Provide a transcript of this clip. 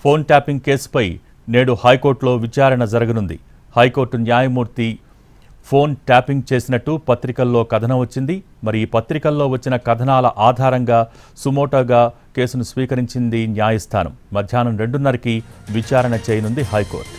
Phone tapping కేసుపై నేడు హైకోర్టులో విచారణ జరగనుంది. హైకోర్టు న్యాయమూర్తి ఫోన్ ట్యాపింగ్ చేసినట్టు పత్రికల్లో కథనం వచ్చింది. మరి ఈ పత్రికల్లో వచ్చిన కథనాల ఆధారంగా సుమోటోగా కేసును స్వీకరించింది న్యాయస్థానం. మధ్యాహ్నం 2:30కి విచారణ చేయనుంది హైకోర్టు.